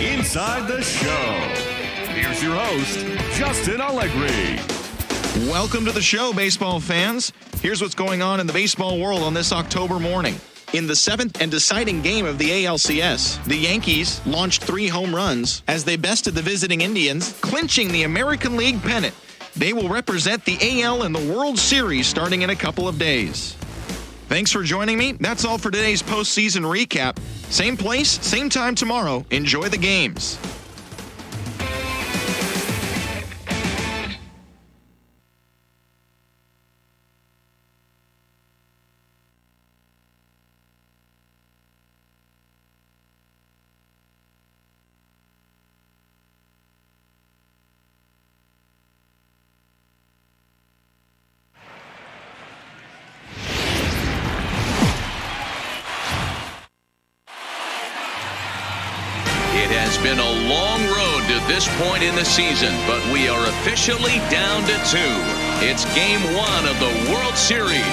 Inside the show. Here's your host, Justin Allegri. Welcome to the show, baseball fans. Here's what's going on in the baseball world on this October morning. In the seventh and deciding game of the ALCS, the Yankees launched 3 home runs as they bested the visiting Indians, clinching the American League pennant. They will represent the AL in the World Series starting in a couple of days. Thanks for joining me. That's all for today's postseason recap. Same place, same time tomorrow. Enjoy the games. It has been a long road to this point in the season, but we are officially down to 2. It's Game 1 of the World Series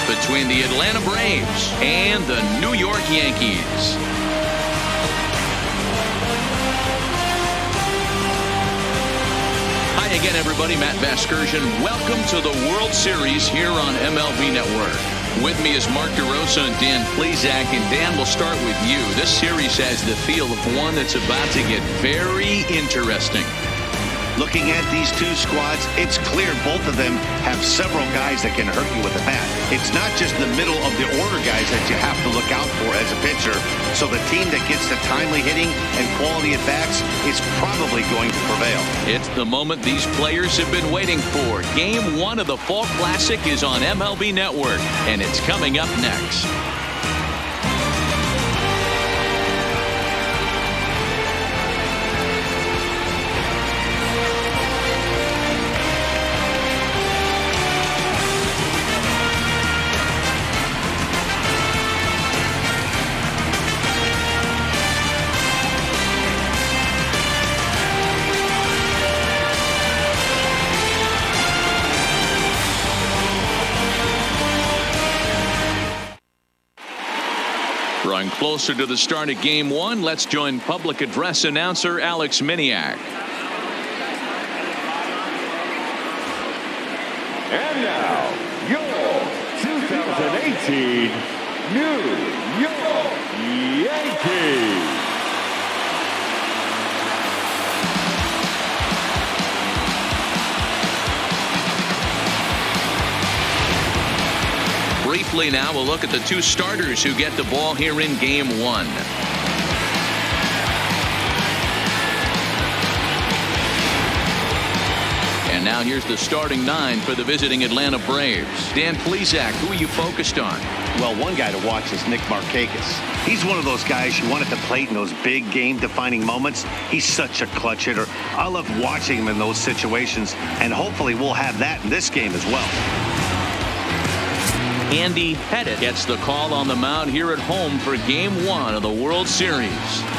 between the Atlanta Braves and the New York Yankees. Hi again, everybody. Matt Vasgersian. Welcome to the World Series here on MLB Network. With me is Mark DeRosa and Dan Plesac. And Dan, we'll start with you. This series has the feel of one that's about to get very interesting. Looking at these two squads, it's clear both of them have several guys that can hurt you with a bat. It's not just the middle of the order guys that you have to look out for as a pitcher. So the team that gets the timely hitting and quality at bats is probably going to prevail. It's the moment these players have been waiting for. Game 1 of the Fall Classic is on MLB Network, and it's coming up next. Drawing closer to the start of Game 1, let's join public address announcer Alex Miniak. And now, your 2018 New York Yankees. Briefly now, we'll look at the 2 starters who get the ball here in Game 1. And now here's the starting 9 for the visiting Atlanta Braves. Dan Plesac, who are you focused on? Well, one guy to watch is Nick Markakis. He's one of those guys you want at the plate in those big game-defining moments. He's such a clutch hitter. I love watching him in those situations, and hopefully we'll have that in this game as well. Andy Pettitte gets the call on the mound here at home for Game 1 of the World Series.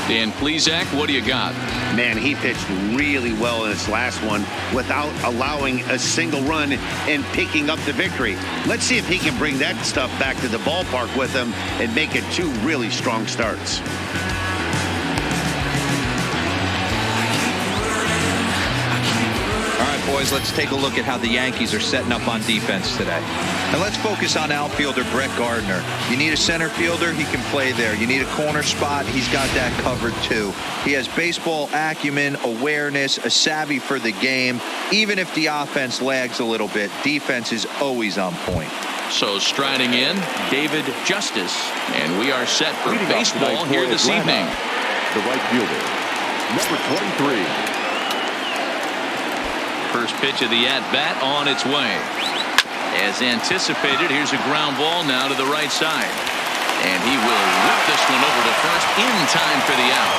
Dan Plesac, what do you got? Man, he pitched really well in his last one without allowing a single run and picking up the victory. Let's see if he can bring that stuff back to the ballpark with him and make it 2 really strong starts. All right, boys, let's take a look at how the Yankees are setting up on defense today. And let's focus on outfielder Brett Gardner. You need a center fielder, he can play there. You need a corner spot, he's got that covered too. He has baseball acumen, awareness, a savvy for the game. Even if the offense lags a little bit, defense is always on point. So striding in, David Justice. And we are set for baseball here this evening. The right fielder, number 23. First pitch of the at-bat on its way. As anticipated, here's a ground ball now to the right side. And he will whip this one over to first in time for the out.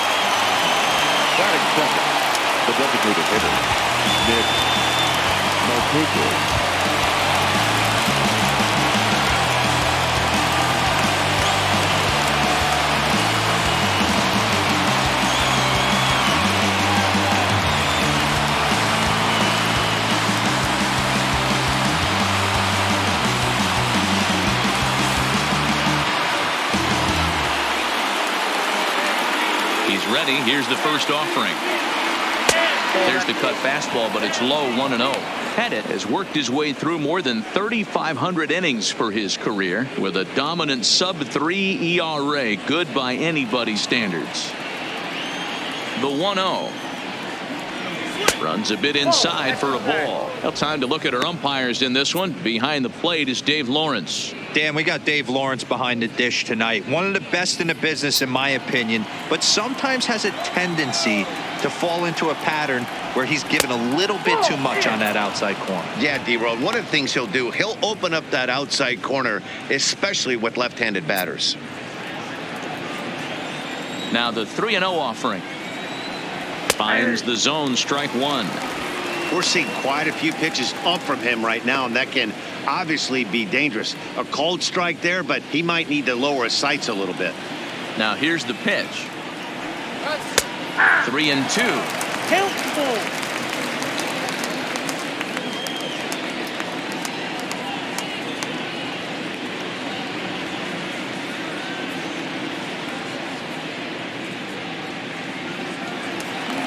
Batting second, the designated hitter, Nick Markakis. ready. Here's the first offering. There's the cut fastball, but it's low, 1-0. Pettit has worked his way through more than 3,500 innings for his career with a dominant sub-3 ERA, good by anybody's standards. The 1-0. Runs a bit inside for a ball. Well, time to look at our umpires in this one. Behind the plate is Dave Lawrence. Dan, we got Dave Lawrence behind the dish tonight. One of the best in the business, in my opinion, but sometimes has a tendency to fall into a pattern where he's given a little bit too much on that outside corner. Yeah, D-Road, one of the things he'll do, he'll open up that outside corner, especially with left-handed batters. Now the 3-0 offering. Finds the zone, strike one. We're seeing quite a few pitches up from him right now, and that can obviously be dangerous. A cold strike there, but he might need to lower his sights a little bit. Now here's the pitch. 3-2.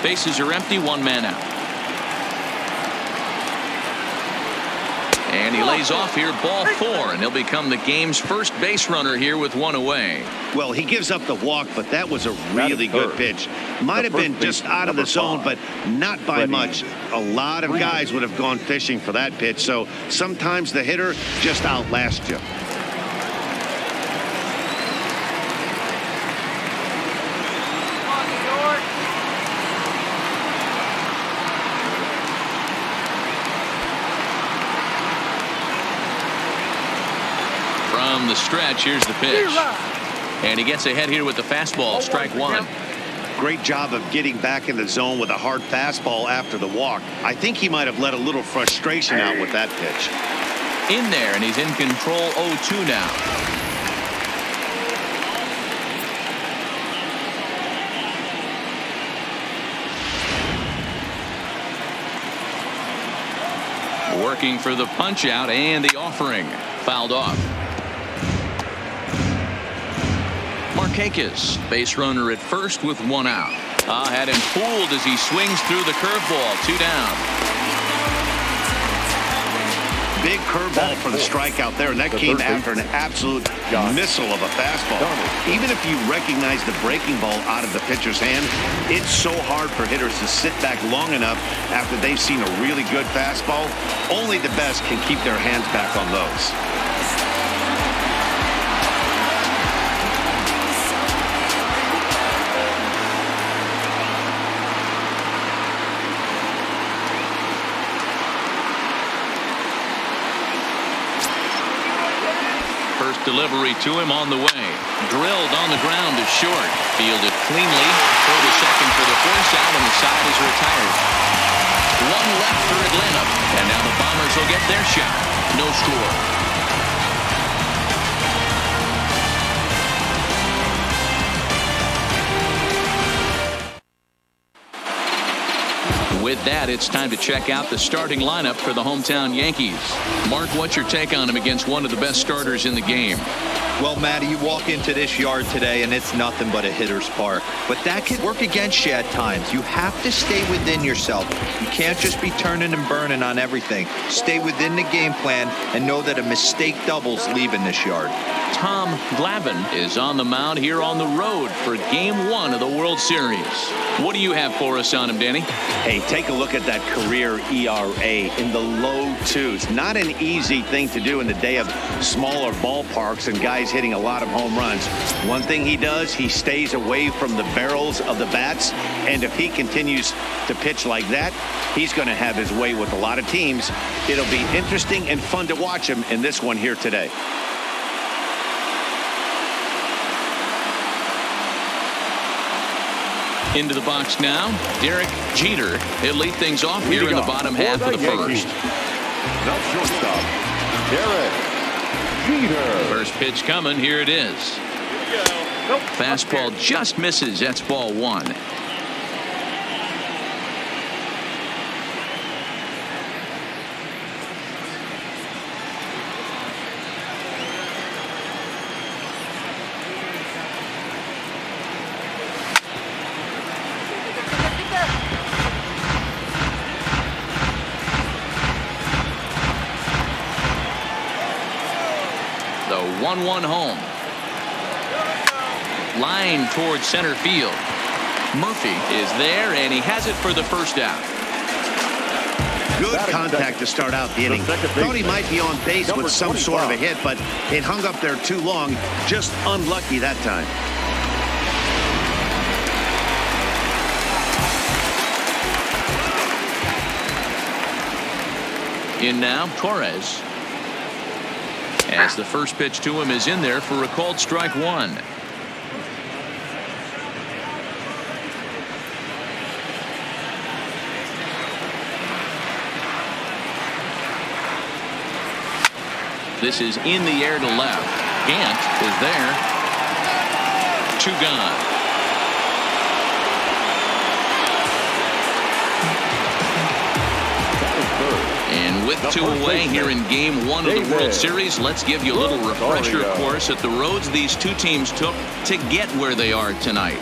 Bases are empty, one man out. And he lays off here, ball 4, and he'll become the game's first base runner here with one away. Well, he gives up the walk, but that was a really good pitch. Might have been just out of the zone, but not by much. A lot of guys would have gone fishing for that pitch, so sometimes the hitter just outlasts you. From the stretch, here's the pitch. And he gets ahead here with the fastball, strike one. Great job of getting back in the zone with a hard fastball after the walk. I think he might have let a little frustration out with that pitch. In there, and he's in control, 0-2 now. Working for the punch out and the offering. Fouled off. Markakis, base runner at first with one out. Had him fooled as he swings through the curveball. 2 down. Big curveball for the strikeout there, and that came after an absolute missile of a fastball. Even if you recognize the breaking ball out of the pitcher's hand, it's so hard for hitters to sit back long enough after they've seen a really good fastball. Only the best can keep their hands back on those. First delivery to him on the way. Drilled on the ground to short. Fielded cleanly. Throw to second for the force out, and the side is retired. One left for Atlanta. And now the Bombers will get their shot. No score. With that, it's time to check out the starting lineup for the hometown Yankees. Mark, what's your take on him against one of the best starters in the game? Well, Matty, you walk into this yard today and it's nothing but a hitter's park. But that can work against you at times. You have to stay within yourself. You can't just be turning and burning on everything. Stay within the game plan and know that a mistake doubles leaving this yard. Tom Glavine is on the mound here on the road for Game 1 of the World Series. What do you have for us on him, Danny? Hey, take a look at that career ERA in the low 2s. Not an easy thing to do in the day of smaller ballparks and guys hitting a lot of home runs. One thing he does, he stays away from the barrels of the bats, and if he continues to pitch like that, he's going to have his way with a lot of teams. It'll be interesting and fun to watch him in this one here today. Into the box now, Derek Jeter. He'll lead things off here in the bottom half of the first. The shortstop, Derek Jeter. First pitch coming. Here it is. Fastball just misses. That's ball 1. 1-1 home. Line towards center field. Murphy is there, and he has it for the first out. Good contact to start out the inning. Thought he might be on base with some sort of a hit, but it hung up there too long. Just unlucky that time. In now, Torres. As the first pitch to him is in there for a called strike one. This is in the air to left. Gant is there. 2 gone. And with 2 away here in Game 1 of the World Series, let's give you a little refresher course at the roads these two teams took to get where they are tonight.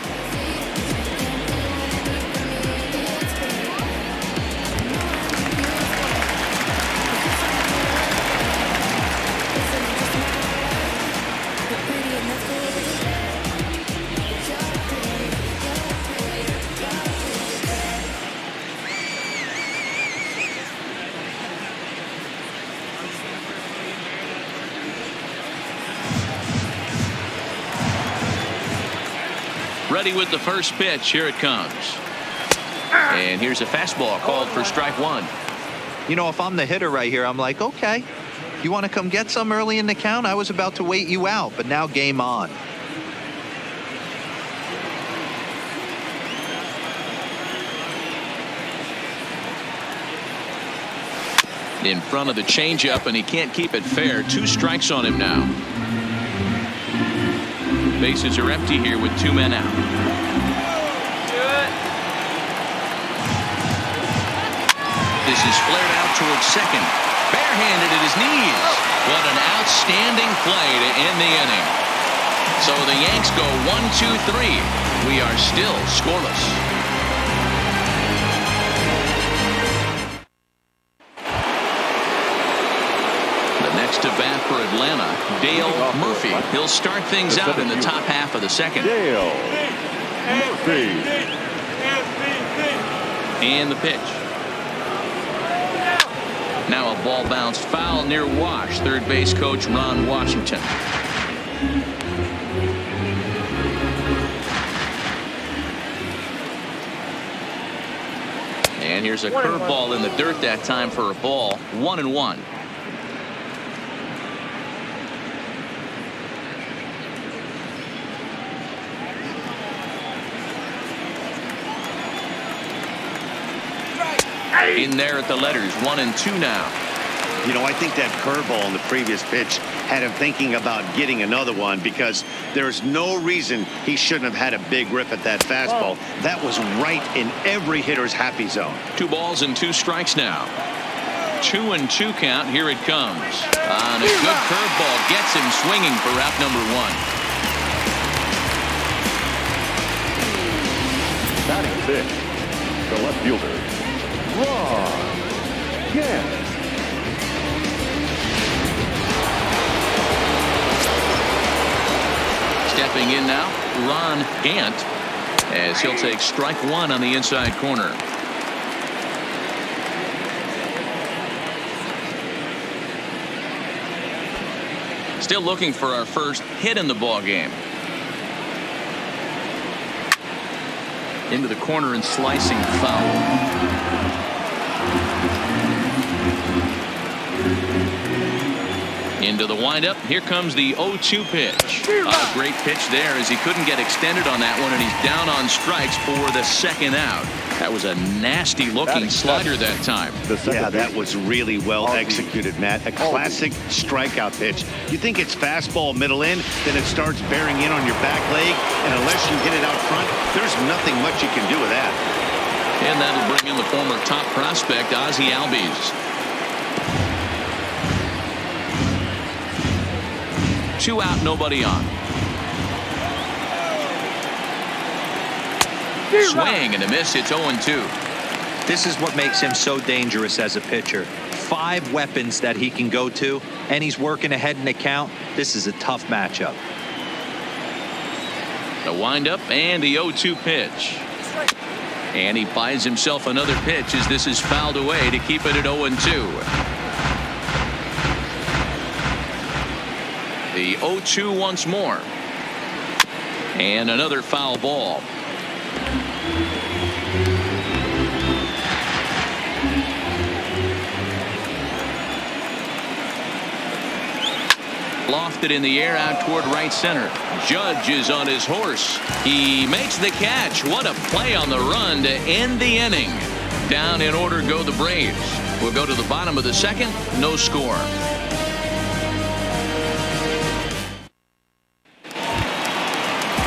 Ready with the first pitch. Here it comes. And here's a fastball called for strike one. You know, if I'm the hitter right here, I'm like, okay, you want to come get some early in the count? I was about to wait you out, but now game on. In front of the changeup, and he can't keep it fair. 2 strikes on him now. Bases are empty here with 2 men out. This is flared out towards second. Barehanded at his knees. What an outstanding play to end the inning. So the Yanks go 1-2-3. We are still scoreless. To bat for Atlanta, Dale Murphy. He'll start things out in the top half of the second. Dale Murphy. And the pitch. Now a ball bounced foul near Wash. Third base coach Ron Washington. And here's a curveball in the dirt that time for a ball. 1-1. In there at the letters. 1-2 now. You know, I think that curveball in the previous pitch had him thinking about getting another one, because there's no reason he shouldn't have had a big rip at that fastball. That was right in every hitter's happy zone. 2 balls and 2 strikes now. 2-2 count. Here it comes. And a good curveball gets him swinging for out number 1. Batting 6, the left fielder, Ron Gant. Stepping in now, Ron Gant, as he'll take strike 1 on the inside corner. Still looking for our first hit in the ball game. Into the corner and slicing foul. Into the windup. Here comes the 0-2 pitch. A great pitch there, as he couldn't get extended on that one, and he's down on strikes for the second out. That was a nasty looking slider that time. Yeah, that was really well executed, Matt. A classic strikeout pitch. You think it's fastball middle in, then it starts bearing in on your back leg, and unless you hit it out front, there's nothing much you can do with that. And that'll bring in the former top prospect, Ozzie Albies. 2 out, nobody on. Swing and a miss. It's 0-2. This is what makes him so dangerous as a pitcher. 5 weapons that he can go to, and he's working ahead in the count. This is a tough matchup. The windup and the 0-2 pitch. And he buys himself another pitch as this is fouled away to keep it at 0-2. The 0-2 once more. And another foul ball. Lofted in the air out toward right center. Judge is on his horse. He makes the catch. What a play on the run to end the inning. Down in order go the Braves. We'll go to the bottom of the second. No score.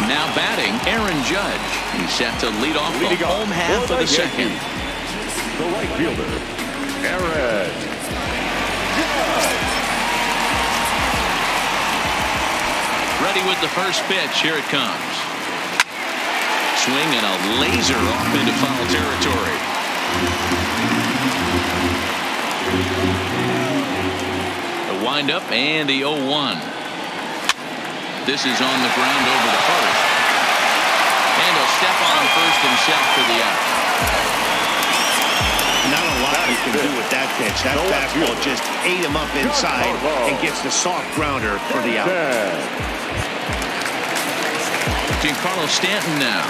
Now batting, Aaron Judge. He's set to lead off the home half of the second. The right fielder, Aaron Judge. Ready with the first pitch. Here it comes. Swing and a laser off into foul territory. The windup and the 0-1. This is on the ground over the first. And he'll step on first himself for the out. Not a lot you can do with that pitch. That fastball just ate him up inside and gets the soft grounder for the out. Giancarlo Stanton now.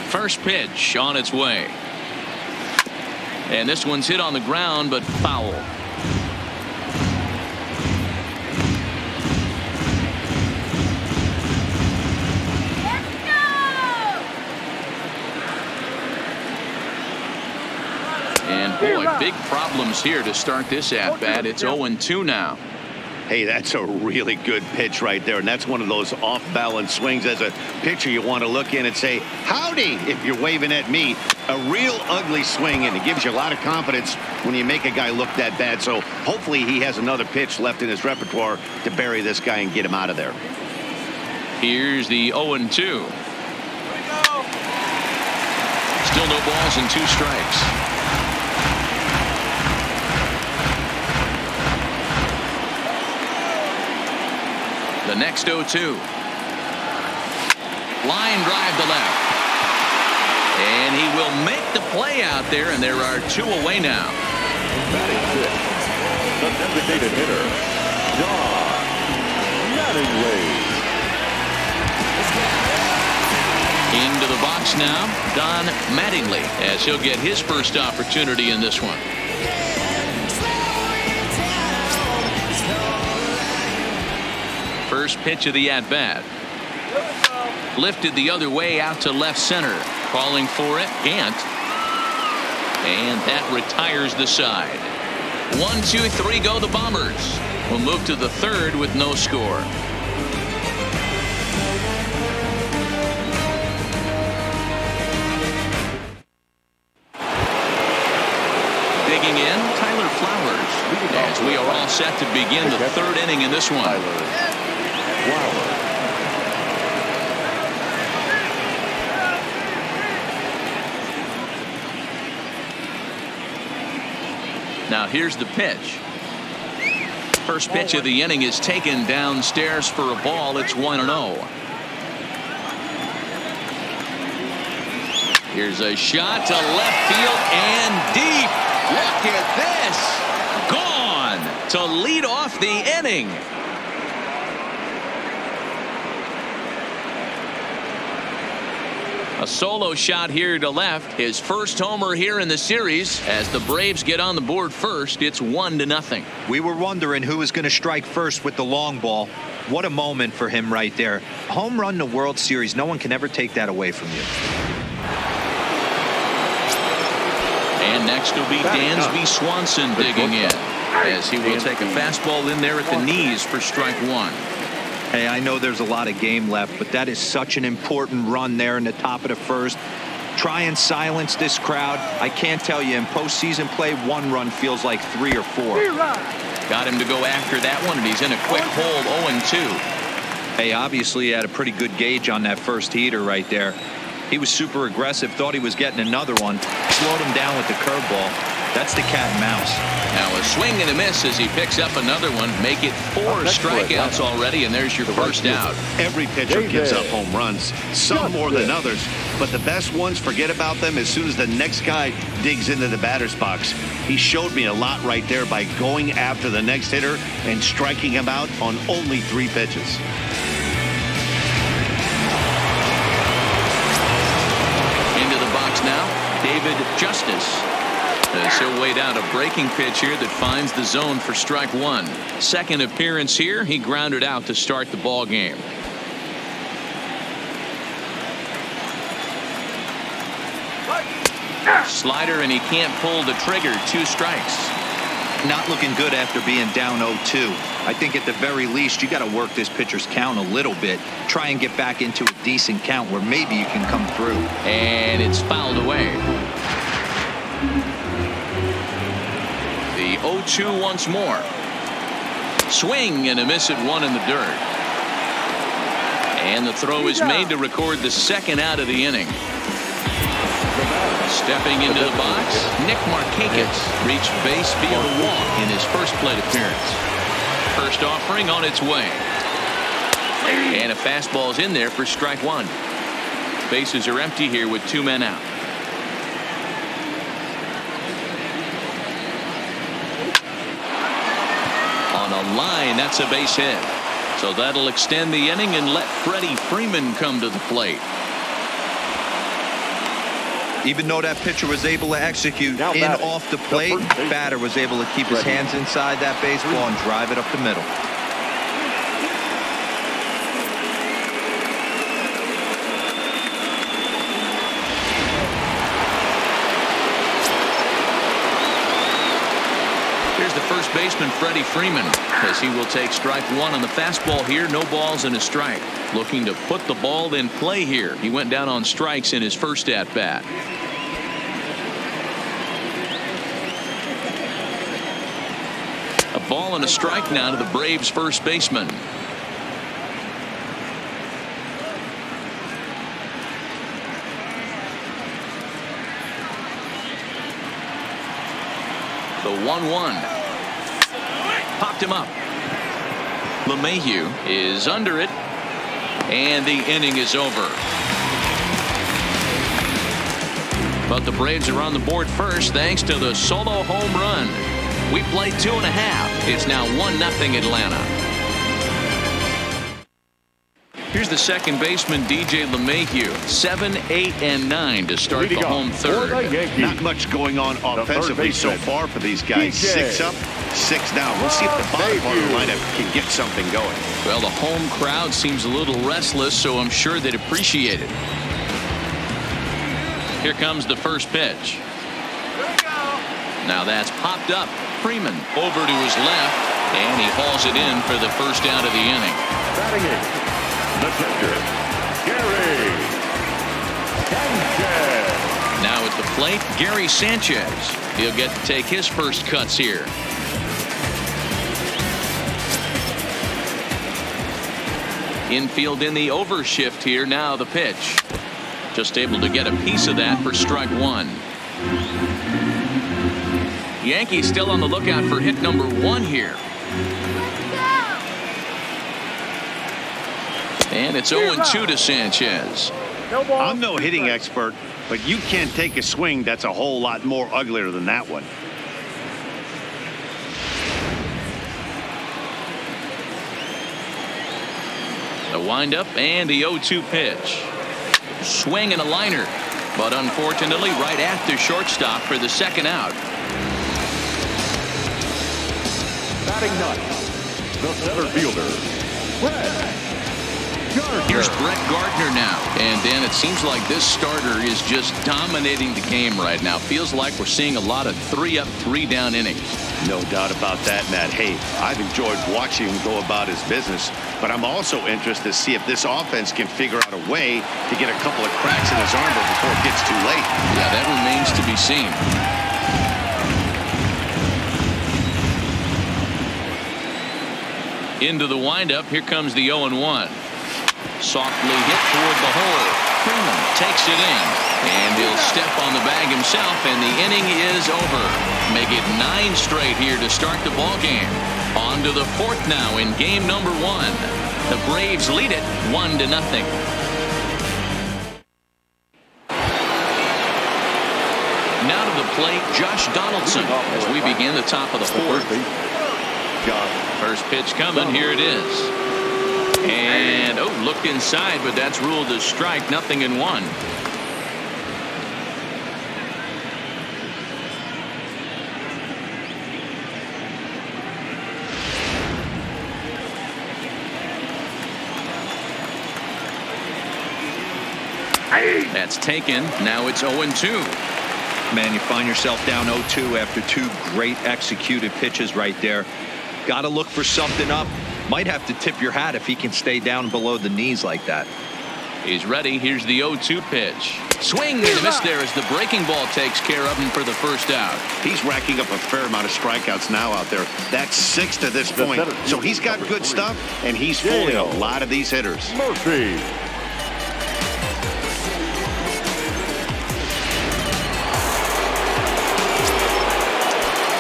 First pitch on its way. And this one's hit on the ground, but foul. And boy, big problems here to start this at-bat. It's 0-2 now. Hey, that's a really good pitch right there, and that's one of those off-balance swings. As a pitcher, you want to look in and say, howdy, if you're waving at me. A real ugly swing, and it gives you a lot of confidence when you make a guy look that bad. So hopefully he has another pitch left in his repertoire to bury this guy and get him out of there. Here's the 0-2. Still no balls and 2 strikes. The next 0-2. Line drive to left. And he will make the play out there, and there are 2 away now. Batting 6, the designated hitter, John Mattingly. Into the box now, Don Mattingly, as he'll get his first opportunity in this one. First pitch of the at-bat. Lifted the other way out to left center. Calling for it, Gant. And that retires the side. 1, 2, 3 go the Bombers. We'll move to the third with no score. Digging in, Tyler Flowers. As we are all set to begin the third inning in this one. Now here's the pitch. First pitch of the inning is taken downstairs for a ball. It's 1-0. Here's a shot to left field and deep. Look at this. Gone to lead off the inning. A solo shot here to left. His first homer here in the series. As the Braves get on the board first, it's 1-0. We were wondering who was going to strike first with the long ball. What a moment for him right there. Home run in the World Series. No one can ever take that away from you. And next will be Dansby Swanson digging in, as he will take a fastball in there at the knees for strike 1. Hey, I know there's a lot of game left, but that is such an important run there in the top of the first. Try and silence this crowd. I can't tell you, in postseason play, 1 run feels like 3 or 4. Got him to go after that one, and he's in a quick hold, 0-2. Hey, obviously he had a pretty good gauge on that first heater right there. He was super aggressive, thought he was getting another one, slowed him down with the curveball. That's the cat and mouse. Now a swing and a miss as he picks up another one. Make it 4 strikeouts already, and there's your first out. Every pitcher gives up home runs, some more than others, but the best ones, forget about them as soon as the next guy digs into the batter's box. He showed me a lot right there by going after the next hitter and striking him out on only 3 pitches. Into the box now, David Justice. As he'll wait out a breaking pitch here that finds the zone for strike 1. Second appearance here, he grounded out to start the ball game. Slider, and he can't pull the trigger. 2 strikes. Not looking good after being down 0-2. I think at the very least you got to work this pitcher's count a little bit. Try and get back into a decent count where maybe you can come through. And it's fouled away. The 0-2 once more. Swing and a miss at 1 in the dirt. And the throw is made to record the second out of the inning. Stepping into the box, Nick Markakis reached base via the walk in his first plate appearance. First offering on its way. And a fastball's in there for strike 1. Bases are empty here with 2 men out. On a line, that's a base hit. So that'll extend the inning and let Freddie Freeman come to the plate. Even though that pitcher was able to execute in off the plate, batter was able to keep his hands inside that baseball and drive it up the middle. Here's the first baseman, Freddie Freeman, as he will take strike 1 on the fastball here. No balls and a strike. Looking to put the ball in play here. He went down on strikes in his first at bat. A ball and a strike now to the Braves first baseman. The 1-1. Popped him up. LeMahieu is under it. And the inning is over. But the Braves are on the board first thanks to the solo home run. We played 2.5. It's now 1-0 Atlanta. Here's the second baseman, DJ LeMahieu. 7, 8, and 9 to start the home third. Not much going on offensively so far for these guys. 6 up, 6 down. We'll see if the bottom part of the lineup can get something going. Well, the home crowd seems a little restless, so I'm sure they'd appreciate it. Here comes the first pitch. Now that's popped up. Freeman over to his left, and he hauls it in for the first out of the inning. Batting it, the catcher, Gary Sanchez. Now at the plate, Gary Sanchez. He'll get to take his first cuts here. Infield in the overshift here. Now the pitch. Just able to get a piece of that for strike 1. Yankees still on the lookout for hit number 1 here. And it's 0-2 to Sanchez. I'm no hitting expert, but you can't take a swing that's a whole lot more uglier than that one. The windup and the 0-2 pitch. Swing and a liner, but unfortunately right after shortstop for the second out. Batting ninth, the center fielder, Brett Gardner. Here's Brett Gardner now. And Dan, it seems like this starter is just dominating the game right now. Feels like we're seeing a lot of 3-up, 3-down innings. No doubt about that, Matt. Hey, I've enjoyed watching him go about his business, but I'm also interested to see if this offense can figure out a way to get a couple of cracks in his armor before it gets too late. Yeah, that remains to be seen. Into the windup. Here comes the 0-1. Softly hit toward the hole. Freeman takes it in, and he'll step on the bag himself, and the inning is over. Make it 9 straight here to start the ball game. On to the 4th now in game number 1. The Braves lead it 1-0. Now to the plate, Josh Donaldson, as we begin the top of the 4th. First pitch coming. Here it is. And, looked inside, but that's ruled a strike. 0-1. That's taken. Now it's 0-2. Man, you find yourself down 0-2 after 2 great executed pitches right there. Got to look for something up. Might have to tip your hat if he can stay down below the knees like that. He's ready. Here's the 0-2 pitch. Swing and a miss there as the breaking ball takes care of him for the first out. He's racking up a fair amount of strikeouts now out there. That's 6 to this point. So he's got good stuff, and he's fooling a lot of these hitters. Murphy.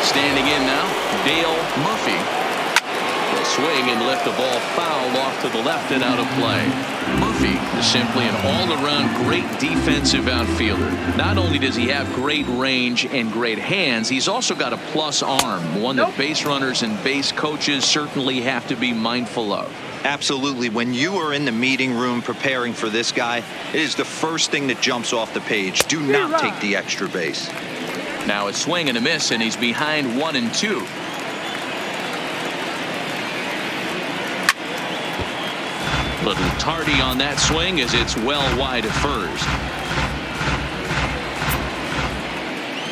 Standing in now, Dale Murphy. Will swing and lift the ball foul off to the left and out of play. Murphy is simply an all-around great defensive outfielder. Not only does he have great range and great hands, he's also got a plus arm, one that base runners and base coaches certainly have to be mindful of. Absolutely. When you are in the meeting room preparing for this guy, it is the first thing that jumps off the page. Do not take the extra base. Now a swing and a miss, and he's behind 1-2. Little tardy on that swing as it's well wide at first.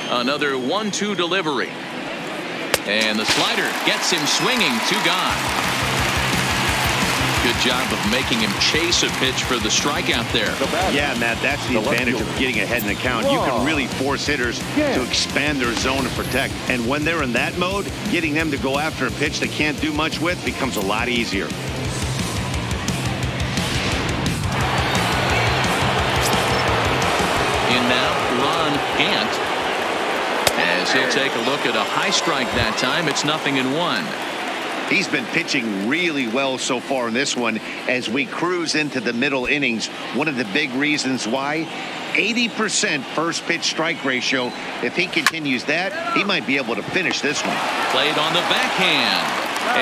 Another 1-2 delivery. And the slider gets him swinging. 2 gone. Good job of making him chase a pitch for the strikeout there. Yeah, Matt, that's the advantage of getting ahead in the count. You can really force hitters to expand their zone and protect. And when they're in that mode, getting them to go after a pitch they can't do much with becomes a lot easier. In now, Ron Gant. As he'll take a look at a high strike that time. It's 0-1. He's been pitching really well so far in this one as we cruise into the middle innings. One of the big reasons why, 80% first pitch strike ratio. If he continues that, he might be able to finish this one. Played on the backhand.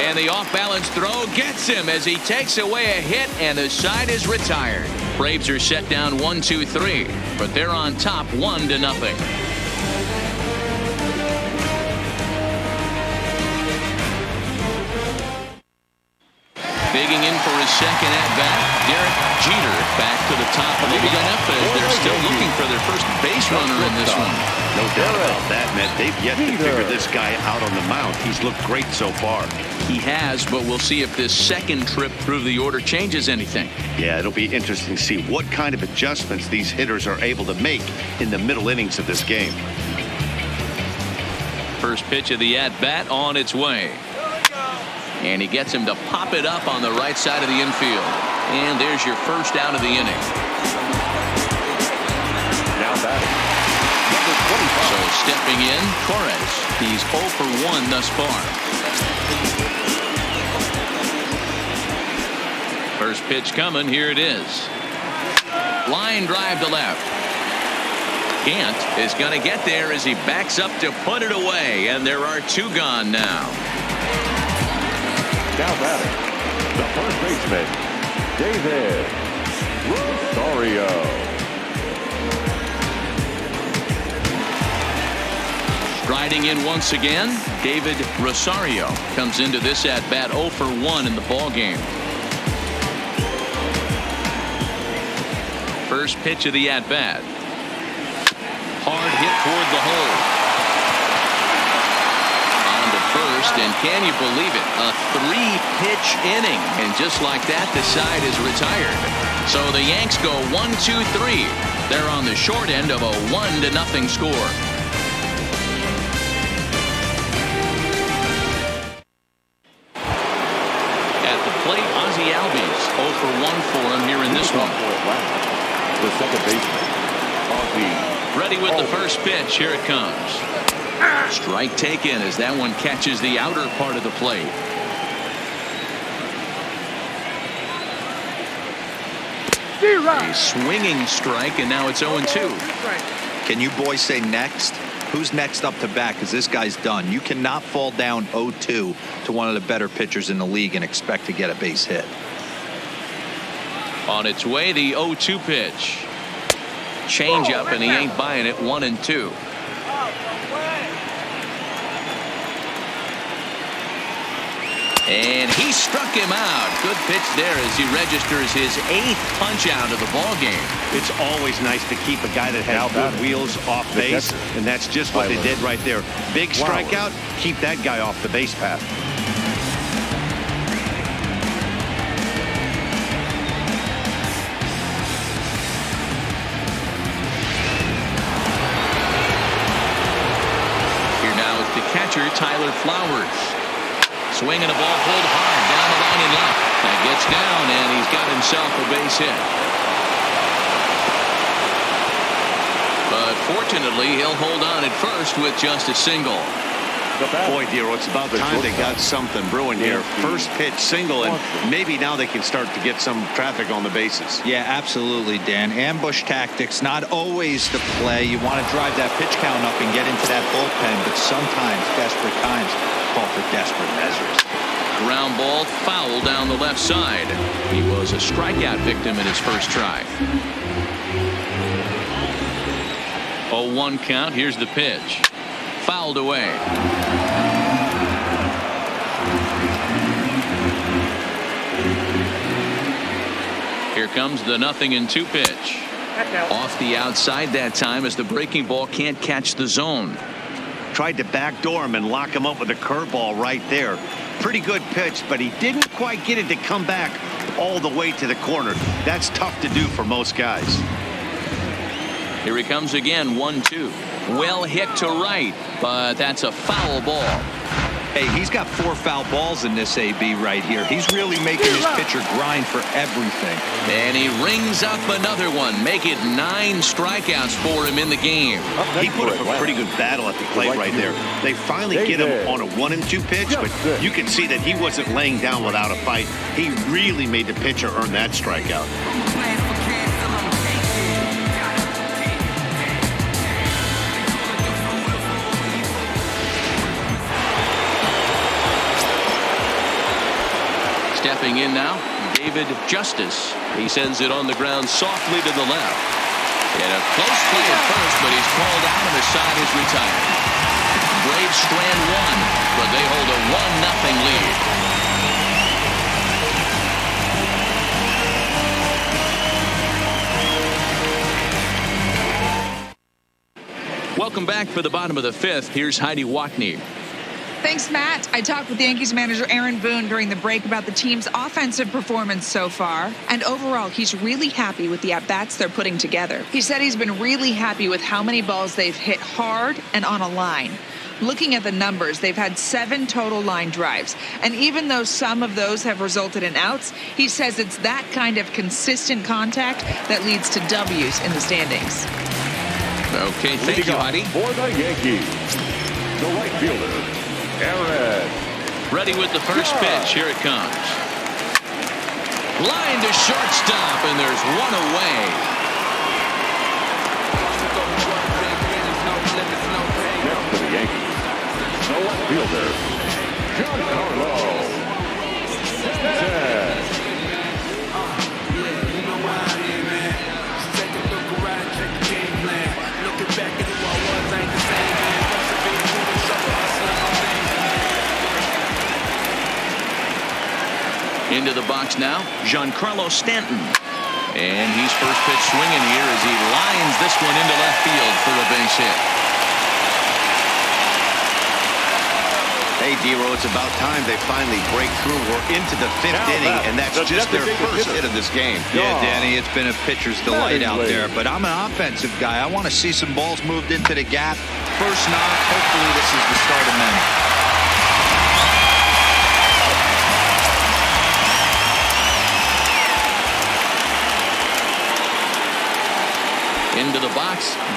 And the off-balance throw gets him as he takes away a hit, and the side is retired. Braves are set down 1-2-3, but they're on top 1-0. Digging in for his second at-bat, Derek Jeter back to the top of the lineup as they're still looking for their first base runner in this one. No doubt about that, Matt. They've yet to figure this guy out on the mound. He's looked great so far. He has, but we'll see if this second trip through the order changes anything. Yeah, it'll be interesting to see what kind of adjustments these hitters are able to make in the middle innings of this game. First pitch of the at-bat on its way. And he gets him to pop it up on the right side of the infield. And there's your first out of the inning. Now batting. So stepping in, Torres. He's 0 for 1 thus far. First pitch coming. Here it is. Line drive to left. Gant is going to get there as he backs up to put it away. And there are 2 gone now. Now batting, the first baseman, David Rosario. Striding in once again, David Rosario comes into this at-bat 0 for 1 in the ballgame. First pitch of the at-bat. Hard hit toward the hole. First, and can you believe it, a 3-pitch inning, and just like that the side is retired. So the Yanks go 1-2-3. They're on the short end of a 1-0 score. At the plate, Ozzie Albies 0 for 1 for him here in this one. The second baseman, Ozzie. Ready with the first pitch. Here it comes. Strike taken as that one catches the outer part of the plate. A swinging strike, and now it's 0-2. Can you boys say next? Who's next up to bat? Because this guy's done. You cannot fall down 0-2 to one of the better pitchers in the league and expect to get a base hit. On its way, the 0-2 pitch. Change up, and he ain't buying it. 1-2. And he struck him out. Good pitch there as he registers his 8th punch out of the ball game. It's always nice to keep a guy that has good wheels off base, and that's just what they did right there. Big strikeout, keep that guy off the base path. Here now is the catcher, Tyler Flowers. Swinging a ball pulled hard down the line in left. That gets down, and he's got himself a base hit. But fortunately, he'll hold on at first with just a single. Boy, Dero, it's about time they got something brewing here. First pitch single, and maybe now they can start to get some traffic on the bases. Yeah, absolutely, Dan. Ambush tactics, not always the play. You want to drive that pitch count up and get into that bullpen, but sometimes, desperate times, call for desperate measures. Ground ball foul down the left side. He was a strikeout victim in his first try. 0-1 count. Here's the pitch. Fouled away. Here comes the 0-2 pitch. Off the outside that time as the breaking ball can't catch the zone. Tried to backdoor him and lock him up with a curveball right there. Pretty good pitch, but he didn't quite get it to come back all the way to the corner. That's tough to do for most guys. Here he comes again, 1-2. Well hit to right, but that's a foul ball. Hey, he's got 4 foul balls in this AB right here. He's really making his pitcher grind for everything. And he rings up another one. Make it 9 strikeouts for him in the game. He put up a pretty good battle at the plate right there. They finally get him on a 1-2 pitch, but you can see that he wasn't laying down without a fight. He really made the pitcher earn that strikeout. Stepping in now, David Justice. He sends it on the ground softly to the left. And a close play at first, but he's called out and the side is retired. Braves strand 1, but they hold a 1-0 lead. Welcome back for the bottom of the 5th. Here's Heidi Watney. Thanks, Matt. I talked with Yankees manager Aaron Boone during the break about the team's offensive performance so far. And overall, he's really happy with the at-bats they're putting together. He said he's been really happy with how many balls they've hit hard and on a line. Looking at the numbers, they've had 7 total line drives. And even though some of those have resulted in outs, he says it's that kind of consistent contact that leads to W's in the standings. Okay, thank you, Heidi. For the Yankees, the right fielder, Aaron. Ready with the first pitch. Here it comes. Line to shortstop, and there's one away. Next to the Yankees, the left fielder, Giancarlo Stanton. Into the box now, Giancarlo Stanton. And he's first pitch swinging here as he lines this one into left field for a base hit. Hey, Dero, it's about time they finally break through. We're into the 5th inning, and that's just their first hit of this game. Yeah, Danny, it's been a pitcher's delight out there, but I'm an offensive guy. I want to see some balls moved into the gap. First knock, hopefully this is the start of many.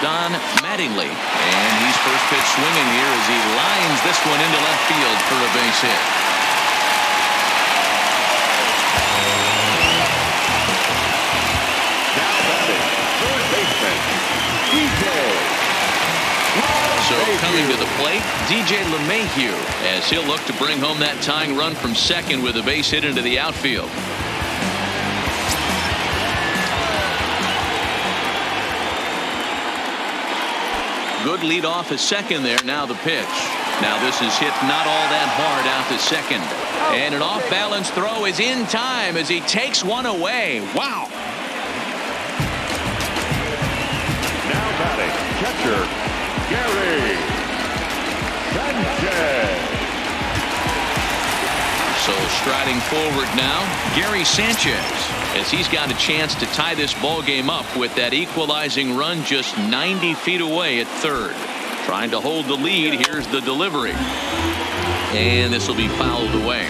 Don Mattingly. And he's first pitch swinging here as he lines this one into left field for a base hit. Now batting, third baseman, DJ. So coming to the plate, DJ LeMahieu, as he'll look to bring home that tying run from second with a base hit into the outfield. Good lead off at second there. Now the pitch. Now this is hit not all that hard out to second. And an off-balance throw is in time as he takes one away. Wow. Now batting, catcher, Gary Sanchez. So striding forward now, Gary Sanchez, as he's got a chance to tie this ball game up with that equalizing run just 90 feet away at third. Trying to hold the lead. Here's the delivery. And this will be fouled away.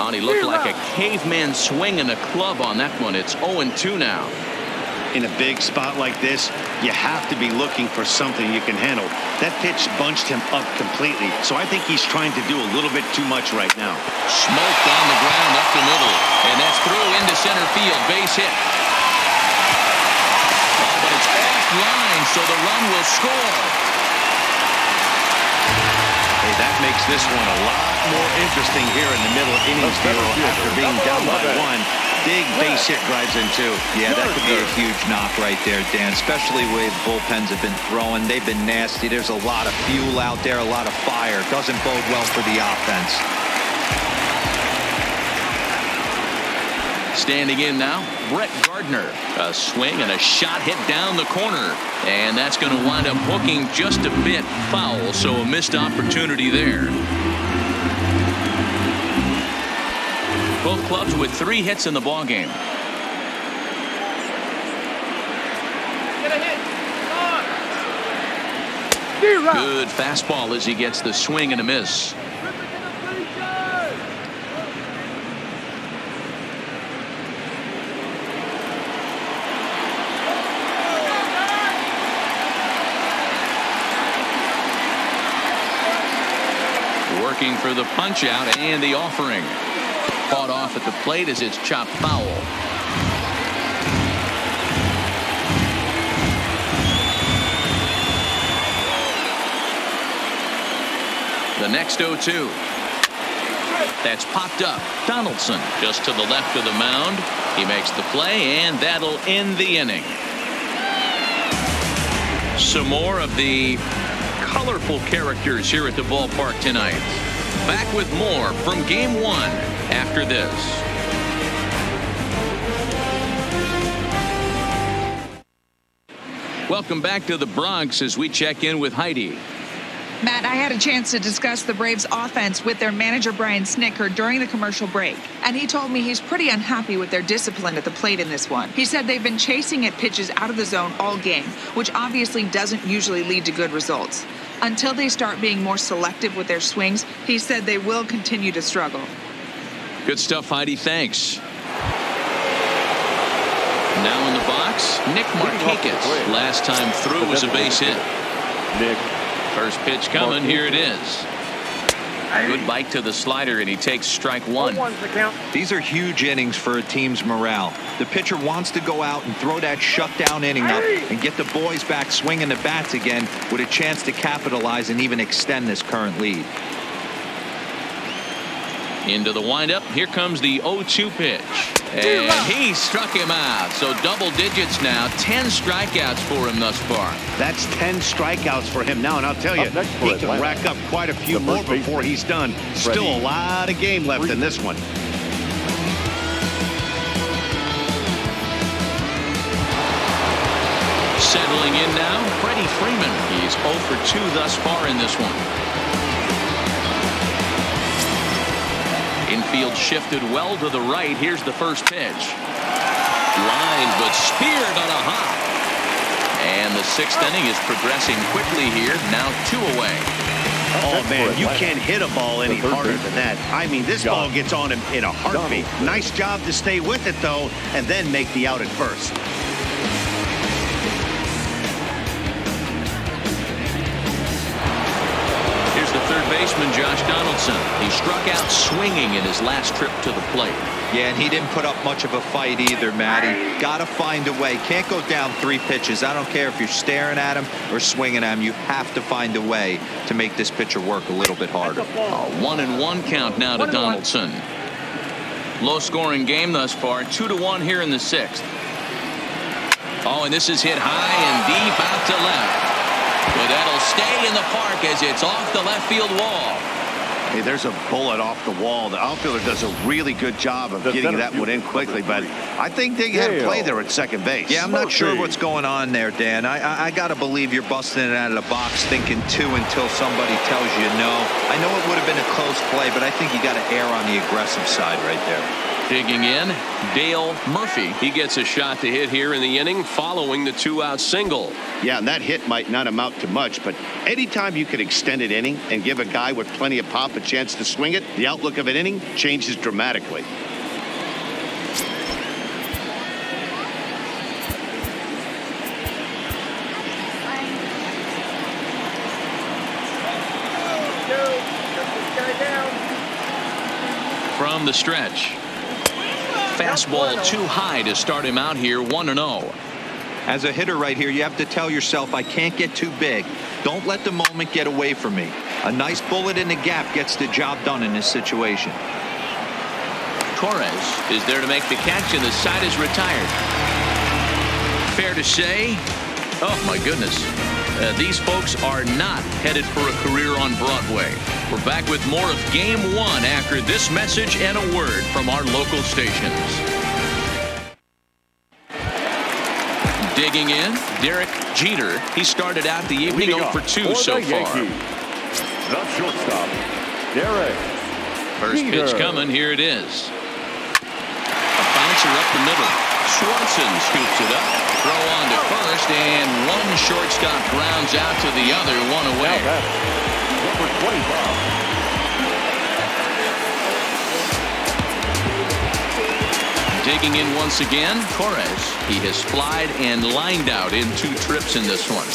He looked like a caveman swinging a club on that one. It's 0-2 now. In a big spot like this, you have to be looking for something you can handle. That pitch bunched him up completely, so I think he's trying to do a little bit too much right now. Smoked on the ground up the middle, and that's through into center field. Base hit. Oh, but it's offline, so the run will score. Hey, that makes this one a lot more interesting here in the middle of innings after being down by one. Big base hit drives in two. Yeah, that could be a huge knock right there, Dan, especially the way the bullpens have been throwing. They've been nasty. There's a lot of fuel out there, a lot of fire. Doesn't bode well for the offense. Standing in now, Brett Gardner. A swing and a shot hit down the corner. And that's going to wind up hooking just a bit foul, so a missed opportunity there. Both clubs with 3 hits in the ball game. Good fastball as he gets the swing and a miss. Working for the punch out and the offering. Caught off at the plate as it's chopped foul. The next 0-2. That's popped up. Donaldson just to the left of the mound. He makes the play, and that'll end the inning. Some more of the colorful characters here at the ballpark tonight. Back with more from Game 1 after this. Welcome back to the Bronx as we check in with Heidi. Matt, I had a chance to discuss the Braves offense with their manager Brian Snitker during the commercial break, and he told me he's pretty unhappy with their discipline at the plate in this one. He said they've been chasing at pitches out of the zone all game, which obviously doesn't usually lead to good results. Until they start being more selective with their swings, he said they will continue to struggle. Good stuff, Heidi. Thanks. Now in the box, Nick Markakis. Last time through was a base hit. Nick. First pitch coming. Here it is. Good bite to the slider, and he takes strike one. These are huge innings for a team's morale. The pitcher wants to go out and throw that shutdown inning up and get the boys back swinging the bats again with a chance to capitalize and even extend this current lead. Into the windup. Here comes the 0-2 pitch. And he struck him out. So double digits now. 10 strikeouts for him thus far. That's 10 strikeouts for him now, and I'll tell you, he can rack up quite a few more before he's done. Still a lot of game left in this one. Settling in now, Freddie Freeman. He's 0 for 2 thus far in this one. Infield shifted well to the right. Here's the first pitch. Line, but speared on a hop. And the 6th inning is progressing quickly here. Now 2 away. Oh, man, you can't hit a ball any harder than that. I mean, this ball gets on him in a heartbeat. Nice job to stay with it, though, and then make the out at first. Here's the third baseman, Josh Donaldson. He struck out swinging in his last trip to the plate. Yeah, and he didn't put up much of a fight either, Matty. Got to find a way. Can't go down 3 pitches. I don't care if you're staring at him or swinging at him. You have to find a way to make this pitcher work a little bit harder. A 1-1 count now to Donaldson. Low-scoring game thus far. 2-1 here in the 6th. Oh, and this is hit high and deep out to left. But that'll stay in the park as it's off the left field wall. Hey, there's a bullet off the wall. The outfielder does a really good job of getting that one in quickly, but I think they had a play there at second base. Yeah, I'm not sure what's going on there, Dan. I got to believe you're busting it out of the box thinking 2 until somebody tells you no. I know it would have been a close play, but I think you got to err on the aggressive side right there. Digging in, Dale Murphy. He gets a shot to hit here in the inning following the 2-out single. Yeah, and that hit might not amount to much, but anytime you can extend an inning and give a guy with plenty of pop a chance to swing it, the outlook of an inning changes dramatically. From the stretch. Fastball too high to start him out here 1-0. As a hitter right here, you have to tell yourself, I can't get too big. Don't let the moment get away from me. A nice bullet in the gap gets the job done in this situation. Torres is there to make the catch, and the side is retired. Fair to say, oh my goodness, these folks are not headed for a career on Broadway. We're back with more of Game 1 after this message and a word from our local stations. Digging in, Derek Jeter. He started out the evening 0 for 2 so far. The shortstop, Derek First pitch coming. Here it is. A bouncer up the middle. Swanson scoops it up. Throw on to first, and one shortstop grounds out to the other, one away. Number 25. Digging in once again, Torres. He has flied and lined out in 2 trips in this one.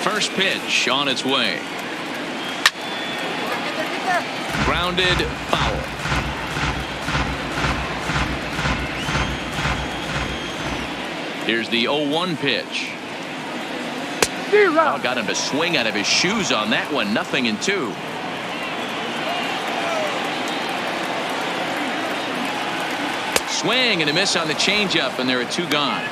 First pitch on its way. Grounded foul. Here's the 0-1 pitch. Oh, got him to swing out of his shoes on that one. 0-2. Swing and a miss on the changeup, and there are 2 gone.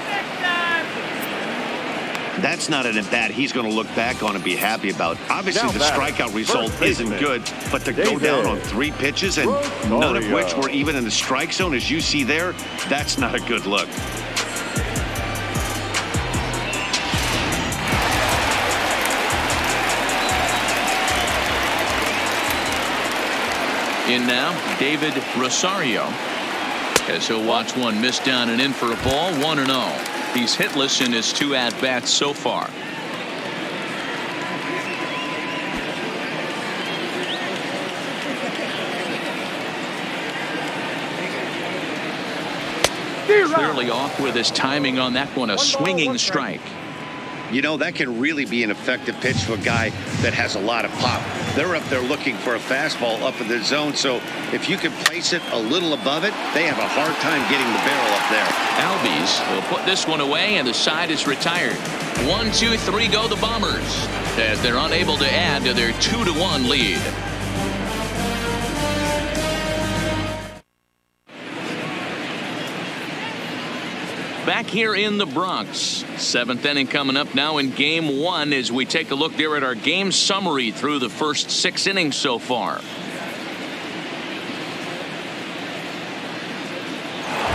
That's not an at-bat he's going to look back on and be happy about. Obviously, the strikeout result isn't good, but to go down on 3 pitches and none of which were even in the strike zone, as you see there, that's not a good look. In now, David Rosario, as he'll watch one miss down and in for a ball. 1-0. He's hitless in his 2 at-bats so far. Clearly off with his timing on that one. A swinging strike. You know, that can really be an effective pitch to a guy that has a lot of pop. They're up there looking for a fastball up in the zone, so if you can place it a little above it, they have a hard time getting the barrel up there. Albies will put this one away, and the side is retired. 1, 2, 3 go the Bombers, as they're unable to add to their 2-1 lead. Back here in the Bronx, 7th inning coming up now in Game 1 as we take a look there at our game summary through the first 6 innings so far.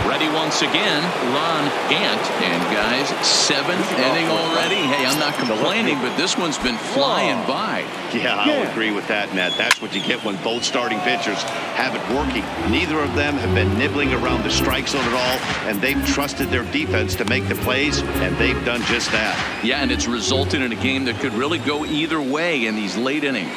Ready ready once again, Ron Gant. And guys, 7th inning already. Hey, I'm not complaining, but this one's been flying by. Yeah, I'll agree with that, Matt. That's what you get when both starting pitchers have it working. Neither of them have been nibbling around the strike zone at all, and they've trusted their defense to make the plays, and they've done just that. Yeah, and it's resulted in a game that could really go either way in these late innings.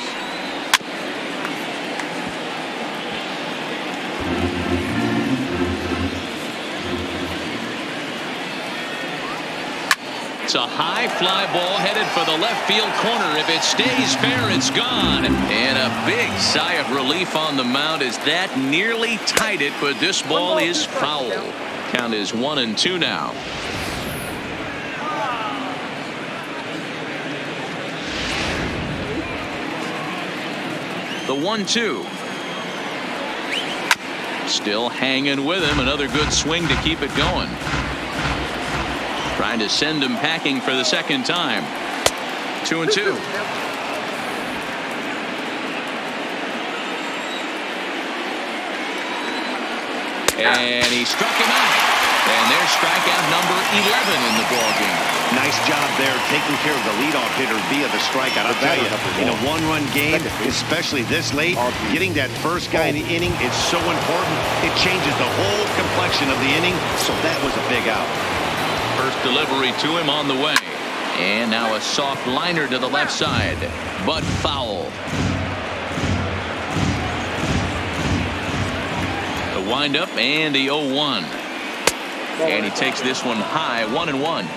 It's a high fly ball headed for the left field corner. If it stays fair, it's gone. And a big sigh of relief on the mound as that nearly tied it, but this ball is foul. Count is 1-2 now. The 1-2. Still hanging with him. Another good swing to keep it going. Trying to send him packing for the second time. 2-2. And he struck him out. And there's strikeout number 11 in the ballgame. Nice job there taking care of the leadoff hitter via the strikeout. I'll tell you, in a one-run game, especially this late, getting that first guy in the inning is so important. It changes the whole complexion of the inning, so that was a big out. First delivery to him on the way. And now a soft liner to the left side, but foul. The windup and the 0-1. And he takes this one high, 1-1.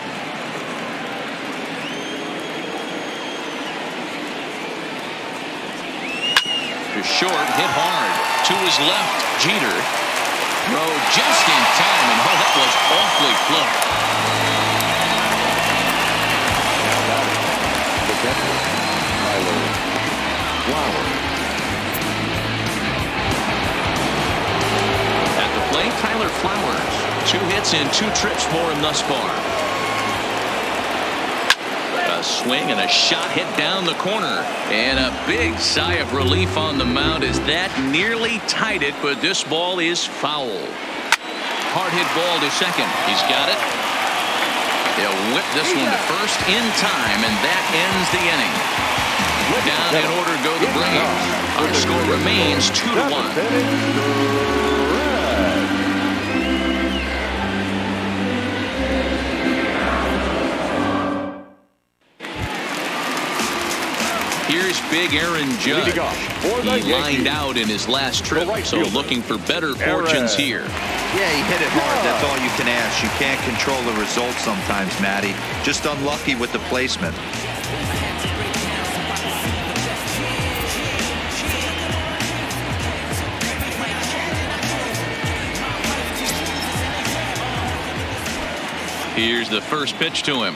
To short, hit hard. To his left, Jeter. Throw just in time, and oh, that was awfully close. At the plate, Tyler Flowers. 2 hits and 2 trips for him thus far. A swing and a shot hit down the corner. And a big sigh of relief on the mound as that nearly tied it, but this ball is foul. Hard hit ball to second. He's got it. They'll whip this one to first in time, and that ends the inning. Down in order go the Braves. Our score remains 2-1. Here's big Aaron Judge. He lined out in his last trip, so looking for better fortunes here. Yeah, he hit it hard. That's all you can ask. You can't control the results sometimes, Matty. Just unlucky with the placement. Here's the first pitch to him.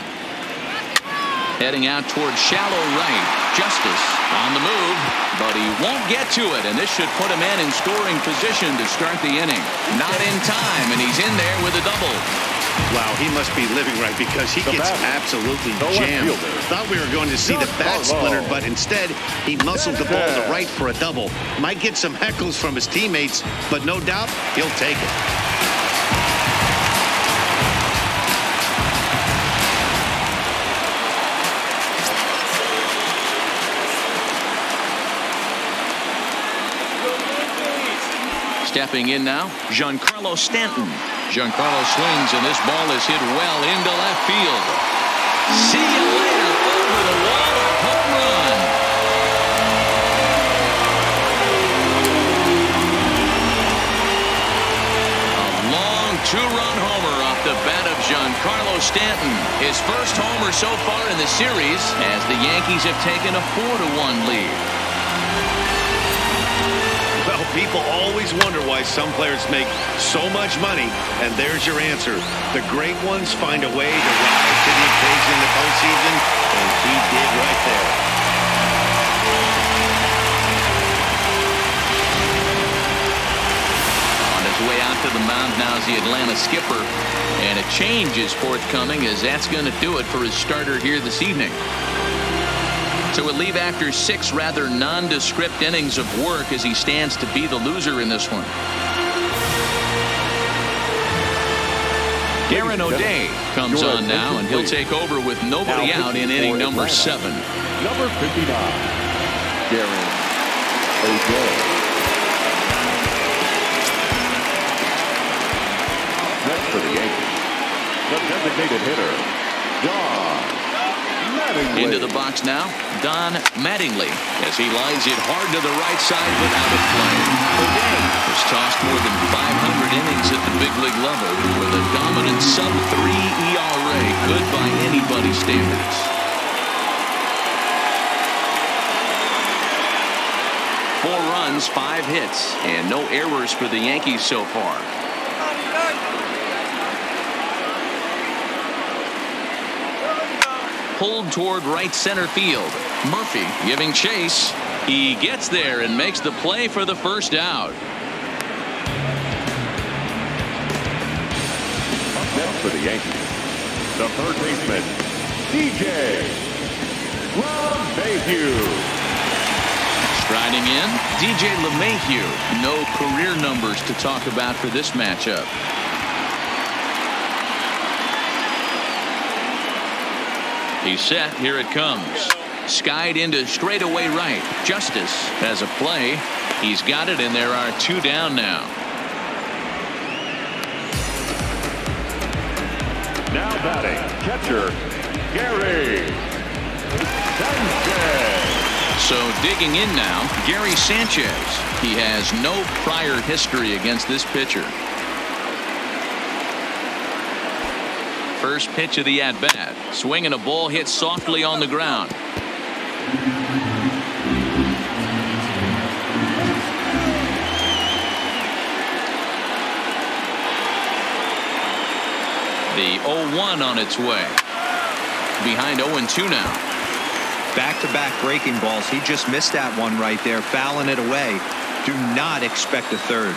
Heading out towards shallow right. Justice on the move, but he won't get to it, and this should put a man in scoring position to start the inning. Not in time, and he's in there with a double. Wow, he must be living right because he gets absolutely jammed. Thought we were going to see the bat splintered, but instead he muscled the ball to right for a double. Might get some heckles from his teammates, but no doubt he'll take it. Stepping in now, Giancarlo Stanton. Giancarlo swings, and this ball is hit well into left field. See you later, over the wall, home run. A long 2-run homer off the bat of Giancarlo Stanton. His first homer so far in the series, as the Yankees have taken a 4-1 lead. Well, people always wonder why some players make so much money, and there's your answer. The great ones find a way to rise to the occasion in the postseason, and he did right there. On his way out to the mound now is the Atlanta skipper, and a change is forthcoming, as that's going to do it for his starter here this evening. So we'll leave after 6 rather nondescript innings of work as he stands to be the loser in this one. Aaron O'Day comes on now, and he'll take over with nobody out in inning number 7. Number 59, Aaron O'Day. Next for the Yankees, the designated hitter, Don Mattingly. Into the box now, Don Mattingly, as he lines it hard to the right side without a play. O'Day has tossed more than 500 innings at the big league level with a dominant sub-3 ERA, good by anybody's standards. Four runs, 5 hits, and no errors for the Yankees so far. Pulled toward right center field. Murphy giving chase. He gets there and makes the play for the first out. Up next for the Yankees, the third baseman, DJ LeMahieu. Striding in, DJ LeMahieu. No career numbers to talk about for this matchup. He's set. Here it comes. Skied into straightaway right. Justice has a play. He's got it, and there are 2 down now. Now batting, catcher, Gary Sanchez. So digging in now, Gary Sanchez. He has no prior history against this pitcher. First pitch of the at-bat. Swinging a ball hit softly on the ground. The 0-1 on its way. Behind 0-2 now. Back-to-back breaking balls. He just missed that one right there, fouling it away. Do not expect a third.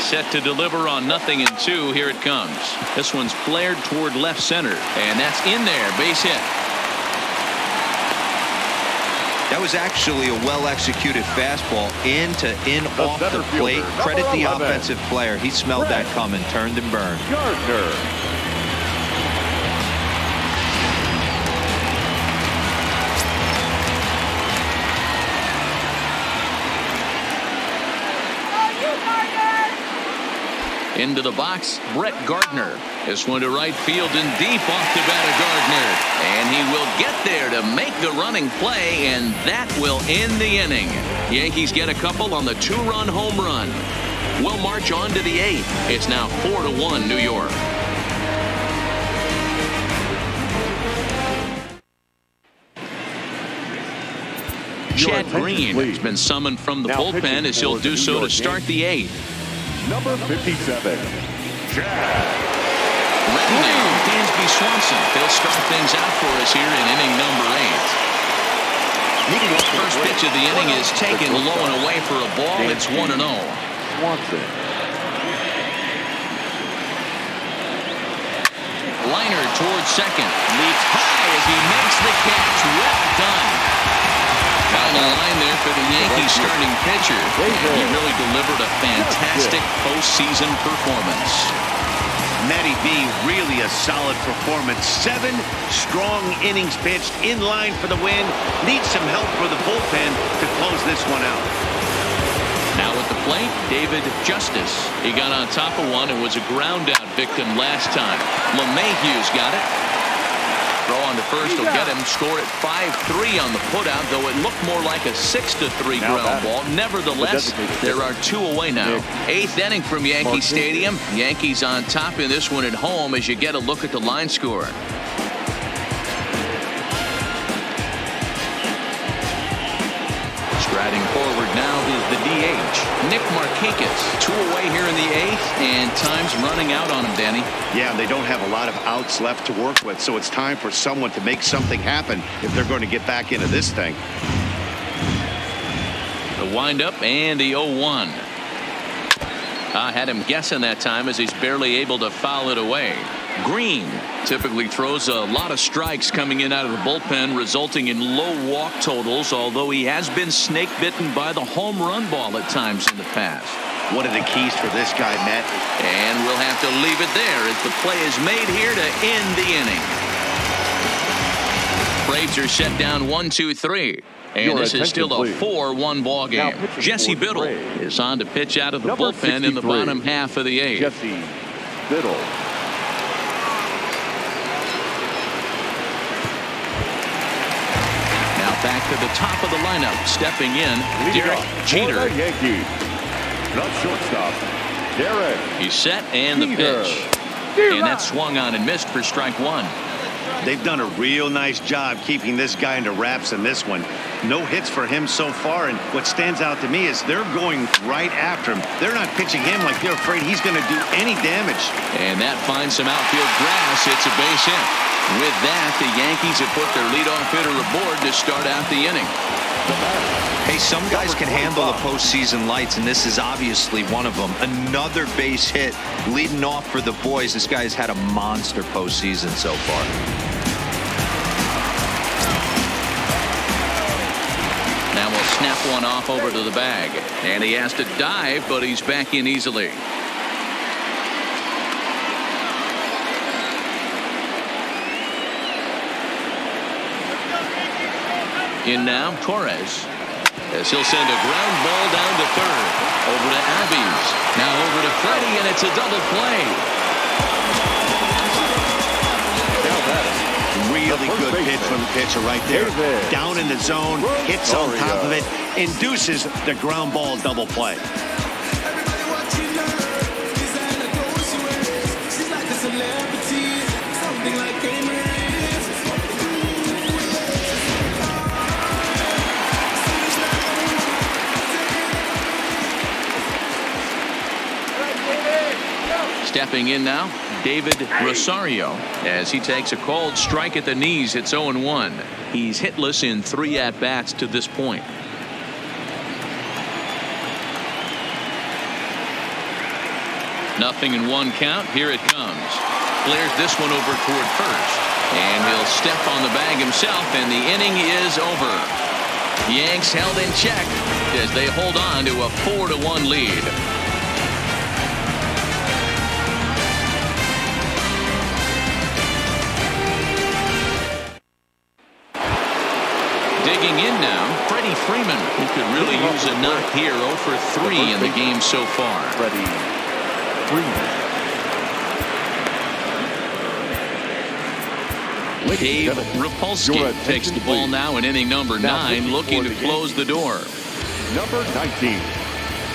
Set to deliver on 0-2. Here it comes. This one's flared toward left center, and that's in there. Base hit. That was actually a well-executed fastball in off the plate. Credit the offensive player. He smelled that coming, turned and burned. Gardner. Into the box, Brett Gardner. This one to right field and deep off the bat of Gardner. And he will get there to make the running play, and that will end the inning. Yankees get a couple on the 2-run home run. We'll march on to the 8th. It's now 4-1 New York. Chad Green has been summoned from the bullpen as he'll do so to start the 8th. Number 57, Chad. Ready now, Dansby Swanson. They'll start things out for us here in inning number 8. First pitch of the inning is taken low and away for a ball. It's 1-0. Swanson. Liner towards second. Leaps high as he makes the catch. Well done. Down the line there for the Yankees starting pitcher. And he really delivered a fantastic postseason performance. Matty B, really a solid performance. 7 strong innings pitched, in line for the win. Needs some help for the bullpen to close this one out. Now at the plate, David Justice. He got on top of one and was a ground out victim last time. LeMahieu's got it. Throw on to first will get him. Score at 5-3 on the putout, though it looked more like a 6-3 ground ball. Nevertheless, there are 2 away now. 8th inning from Yankee Stadium. Yankees on top in this one at home as you get a look at the line score. Striding forward now is the DH, Nick Markakis. 2 away here in the 8th, and time's running out on him, Danny. Yeah, they don't have a lot of outs left to work with, so it's time for someone to make something happen if they're going to get back into this thing. The windup and the 0-1. I had him guessing that time as he's barely able to foul it away. Green Typically throws a lot of strikes coming in out of the bullpen, resulting in low walk totals, although he has been snake bitten by the home run ball at times in the past. One of the keys for this guy, Matt. And we'll have to leave it there as the play is made here to end the inning. Braves are set down 1-2-3. And this is still a 4-1 ball game. Jesse Biddle is on to pitch out of the bullpen in the bottom half of the eighth. Jesse Biddle. Back to the top of the lineup, stepping in, Derek Jeter. Yankee. Not shortstop, Derek. He's set, and the pitch. And that swung on and missed for strike one. They've done a real nice job keeping this guy into wraps in this one. No hits for him so far, and what stands out to me is they're going right after him. They're not pitching him like they're afraid he's going to do any damage. And that finds some outfield grass. It's a base hit. With that, the Yankees have put their leadoff hitter aboard to start out the inning. Hey, some guys can handle the postseason lights, and this is obviously one of them. Another base hit leading off for the boys. This guy's had a monster postseason so far. Now we'll snap one off over to the bag. And he has to dive, but he's back in easily. In now, Torres, as he'll send a ground ball down to third. Over to Albies. Now over to Freddie, and it's a double play. Really good pitch from the pitcher right there. Down in the zone, hits on top of it, induces the ground ball double play. Stepping in now, David Rosario, as he takes a called strike at the knees. It's 0-1. He's hitless in 3 at-bats to this point. Nothing in 1 count. Here it comes. Flares this one over toward first. And he'll step on the bag himself, and the inning is over. Yanks held in check as they hold on to a 4-1 lead. Digging in now, Freddie Freeman, who could really use a knock here. 0 for 3 in the game so far. Freddie Freeman. Dave Rapolsky takes the ball now in inning number 9, looking to close the door. Number 19,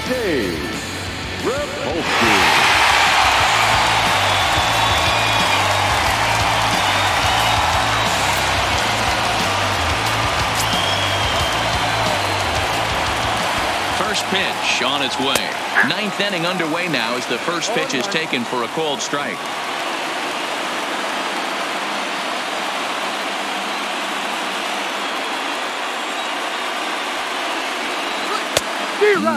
Dave Rapolsky. First pitch on its way. 9th inning underway now as the first pitch is taken for a called strike.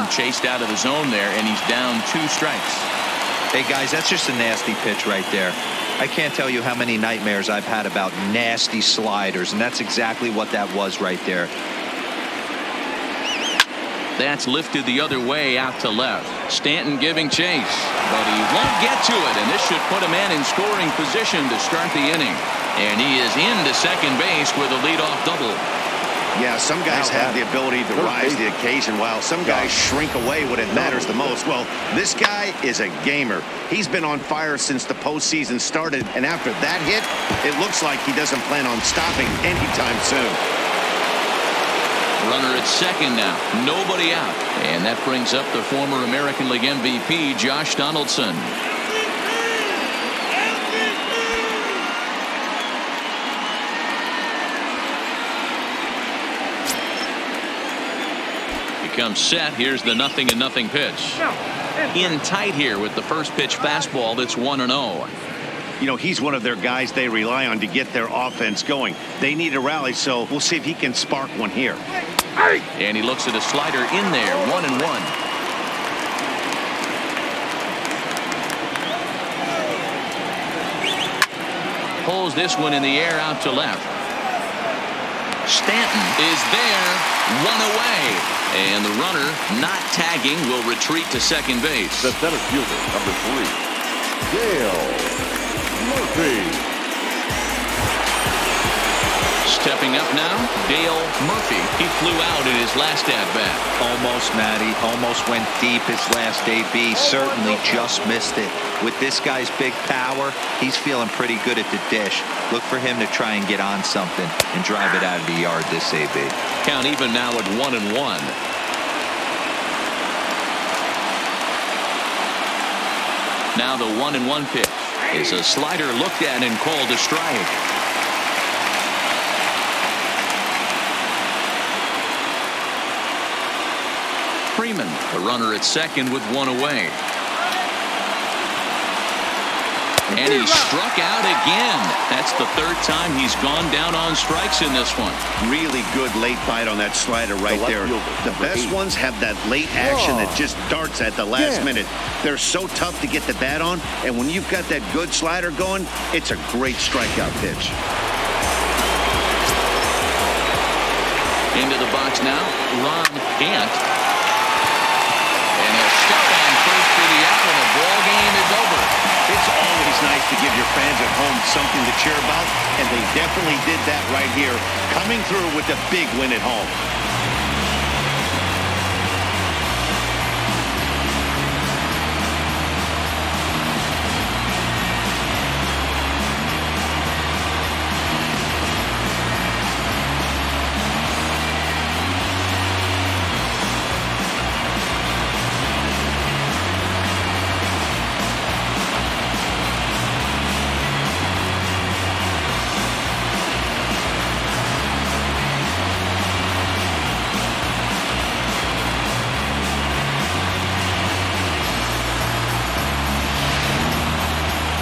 Chased out of the zone there, and he's down 2 strikes. Hey, guys, that's just a nasty pitch right there. I can't tell you how many nightmares I've had about nasty sliders, and that's exactly what that was right there. That's lifted the other way out to left. Stanton giving chase, but he won't get to it, and this should put a man in scoring position to start the inning. And he is into second base with a leadoff double. Yeah, some guys have the ability to rise to the occasion, while some guys shrink away when it matters the most. Well, this guy is a gamer. He's been on fire since the postseason started, and after that hit, it looks like he doesn't plan on stopping anytime soon. Runner at second now, nobody out, and that brings up the former American League MVP Josh Donaldson. Comes set. Here's the 0-0 pitch. In tight here with the first pitch fastball that's 1-0. You know, he's one of their guys they rely on to get their offense going. They need a rally, so we'll see if he can spark one here. And he looks at a slider in there, 1-1. pulls this one in the air out to left. Stanton is there, one away, and the runner not tagging will retreat to second base. The center fielder, number 3, Dale Murphy. Stepping up now, Dale Murphy. He flew out in his last at-bat. Almost, Matty. Almost went deep his last AB. Certainly just missed it. With this guy's big power, he's feeling pretty good at the dish. Look for him to try and get on something and drive it out of the yard this AB. Count even now at 1-1. Now the 1-1 pitch is a slider looked at and called a strike. Freeman, the runner at second with one away. And he struck out again. That's the third time he's gone down on strikes in this one. Really good late bite on that slider right there. The best ones have that late action that just darts at the last minute. They're so tough to get the bat on, and when you've got that good slider going, it's a great strikeout pitch. Into the box now, Ron Gant. And he'll step on first for the out, and the ball game is over. It's always nice to give your fans at home something to cheer about, and they definitely did that right here, coming through with a big win at home.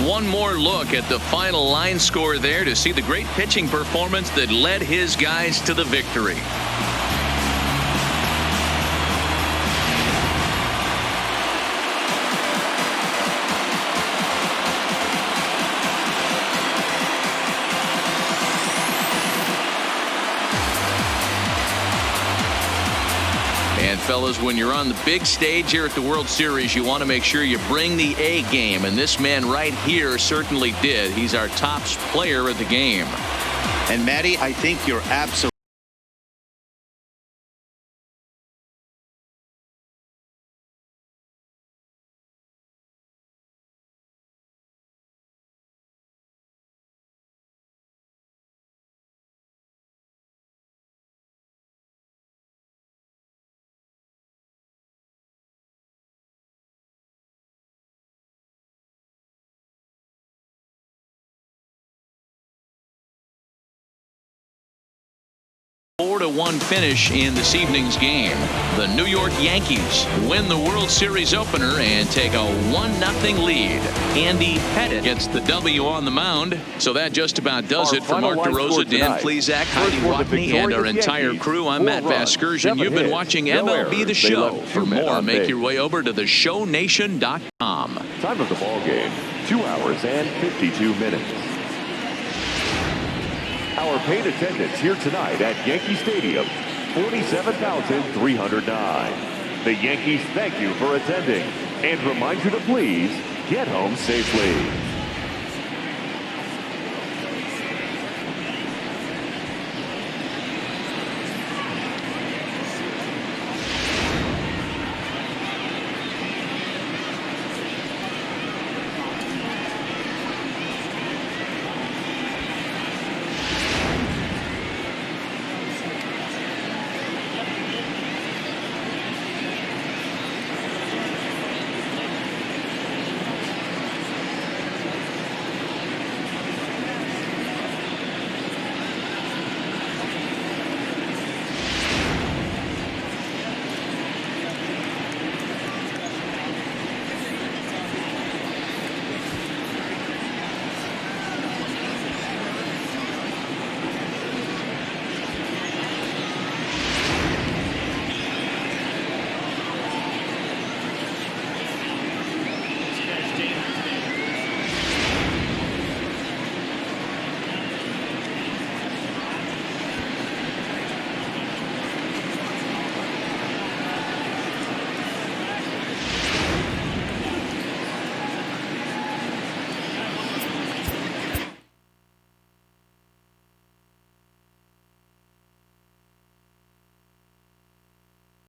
One more look at the final line score there to see the great pitching performance that led his guys to the victory. And fellas, when you're on the big stage here at the World Series, you want to make sure you bring the A game, and this man right here certainly did. He's our top player of the game. And Matty, I think you're absolutely a 4-1 finish in this evening's game. The New York Yankees win the World Series opener and take a 1-0 lead. Andy Pettitte gets the W on the mound. So that just about does it for Mark DeRosa, Dan Plesac, Heidi Watney, and our entire crew. I'm Matt Vasgersian. You've been watching MLB The Show. For more, make your way over to theshownation.com. Time of the ball game, 2 hours and 52 minutes. Our paid attendance here tonight at Yankee Stadium, 47,309. The Yankees thank you for attending and remind you to please get home safely.